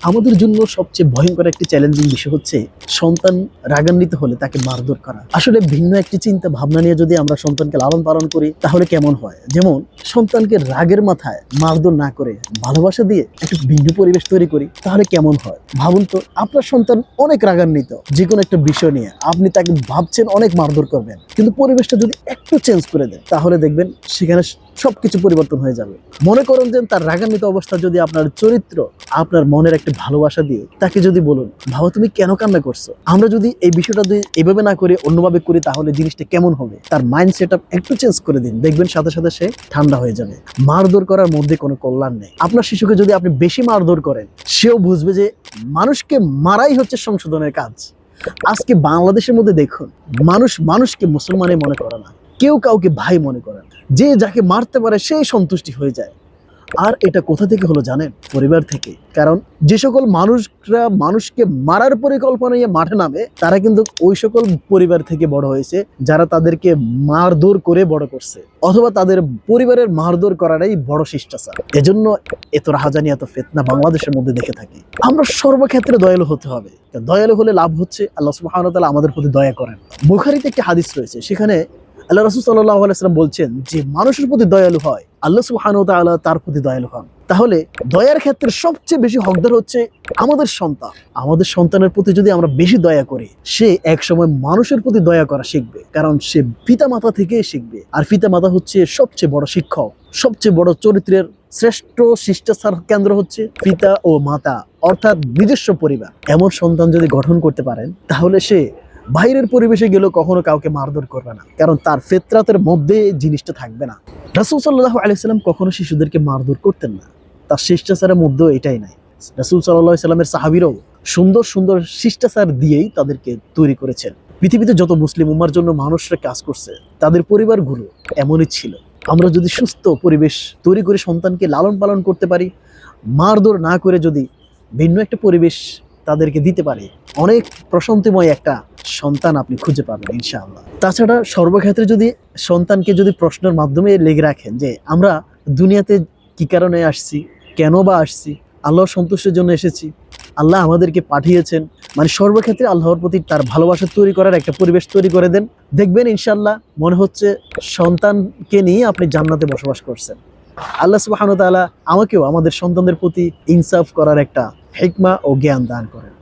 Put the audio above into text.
আমাদের জন্য সবচেয়ে ভয়ঙ্কর একটি চ্যালেঞ্জিং বিষয় হচ্ছে সন্তান রাগান্বিত হলে তাকে মারধর করা। আসলে ভিন্ন একটি চিন্তা ভাবনা নিয়ে যদি আমরা সন্তানকে লালন পালন করি তাহলে কেমন হয়, যেমন সন্তানকে রাগের মাথায় মারধর না করে ভালোবাসা দিয়ে একটু ভিন্ন পরিবেশ তৈরি করি তাহলে কেমন হয়। ভাবুন তো, আপনার সন্তান অনেক রাগান্বিত যে কোনো একটা বিষয় নিয়ে, আপনি তাকে ভাবছেন অনেক মারধর করবেন, কিন্তু পরিবেশটা যদি একটু চেঞ্জ করে দেন তাহলে দেখবেন সেখানে সবকিছু পরিবর্তন হয়ে যাবে। মনে করেন যে তার রাগান্বিত অবস্থা যদি আপনার চরিত্র, আপনার মনের একটা ভালোবাসা দিয়ে তাকে যদি বলুন, ভাবা তুমি কেন কান্না করছো, আমরা যদি এই বিষয়টা যদি এভাবে না করে অন্যভাবে করি তাহলে জিনিসটা কেমন হবে, তার মাইন্ড সেট আপ একটু চেঞ্জ করে দিন, দেখবেন সাথে সাথে সে ঠান্ডা হয়ে যাবে। মারধর করার মধ্যে কোনো কল্যাণ নেই। আপনার শিশুকে যদি আপনি বেশি মারধর করেন, সেও বুঝবে যে মানুষকে মারাই হচ্ছে সংশোধনের কাজ। আজকে বাংলাদেশের মধ্যে দেখুন, মানুষ মানুষকে মুসলমানে মনে করে না, কেউ কাউকে ভাই মনে করে না, যে যাকে মারতে পারে সেই সন্তুষ্টি হয়ে যায়। আর এটা কোথা থেকে হলো জানেন? পরিবার থেকে। কারণ যে সকল মানুষরা মানুষকে মারার পরিকল্পনা নিয়ে মাঠে নামে তারা কিন্তু ওই সকল পরিবার থেকে বড় হয়েছে যারা তাদেরকে মারধর করে বড় করছে, অথবা তাদের পরিবারের মারধর করাটাই বড় শিষ্টাচার। এজন্য এত রাহাজানি, এত ফিতনা বাংলাদেশের মধ্যে দেখে থাকি। আমরা সর্বক্ষেত্রে দয়ালু হতে হবে। দয়ালু হলে লাভ হচ্ছে আল্লাহ সুবহানাহু ওয়া তাআলা আমাদের প্রতি দয়া করেন। বুখারীতে একটি হাদিস রয়েছে, সেখানে আল্লাহ রাসূল সাল্লাল্লাহু আলাইহি ওয়াসাল্লাম বলছেন যে মানুষের প্রতি দয়ালু হয়, আল্লাহ সুবহানাহু ওয়া তাআলা তার প্রতি দয়ালু হন। তাহলে দয়ার ক্ষেত্রে সবচেয়ে বেশি হকদার হচ্ছে আমাদের সন্তান। আমাদের সন্তানের প্রতি যদি আমরা বেশি দয়া করি, সে এক সময় মানুষের প্রতি দয়া করা শিখবে, কারণ সে পিতা মাতা থেকেই শিখবে। আর পিতা মাতা হচ্ছে সবচেয়ে বড় শিক্ষক, সবচেয়ে বড় চরিত্রের শ্রেষ্ঠ শিষ্টাচার কেন্দ্র হচ্ছে পিতা ও মাতা, অর্থাৎ নিজস্ব পরিবার। এমন সন্তান যদি গঠন করতে পারেন তাহলে সে বাইরের পরিবেশে গেলেও কখনো কাউকে মারধর করবে না, কারণ তার ফিতরাতের মধ্যে জিনিসটা থাকবে না। রাসূল সাল্লাল্লাহু আলাইহি সাল্লাম কখনো শিশুদেরকে মারধর করতেন না, তার শিষ্টাচারের মধ্যেও এটাই নাই। রাসূল সাল্লাল্লাহু আলাইহি সাল্লামের সাহাবীরাও সুন্দর সুন্দর শিষ্টাচার দিয়েই তাদেরকে তৈরি করেছেন। পৃথিবীতে যত মুসলিম উম্মার জন্য মানুষরা কাজ করছে, তাদের পরিবারগুলো এমনই ছিল। আমরা যদি সুস্থ পরিবেশ তৈরি করে সন্তানকে লালন পালন করতে পারি, মারধর না করে যদি ভিন্ন একটা পরিবেশ তাদেরকে দিতে পারি, অনেক প্রশান্তিময় একটা সন্তান আপনি খুঁজে পাবেন ইনশাআল্লাহ। তাছাড়া সর্বক্ষেত্রে যদি সন্তানকে যদি প্রশ্নের মাধ্যমে লেগে রাখেন যে আমরা দুনিয়াতে কি কারণে আসছি, কেন বা আসছি, আল্লাহর সন্তুষ্টির জন্য এসেছি, আল্লাহ আমাদেরকে পাঠিয়েছেন, মানে সর্বক্ষেত্রে আল্লাহর প্রতি তার ভালোবাসা তৈরি করার একটা পরিবেশ তৈরি করে দেন, দেখবেন ইনশাআল্লাহ মনে হচ্ছে সন্তানকে নিয়ে আপনি জান্নাতে বসবাস করছেন। আল্লাহ সুবহানাহু ওয়া তাআলা আমাকেও আমাদের সন্তানদের প্রতি ইনসাফ করার একটা হিকমা ও জ্ঞান দান করেন।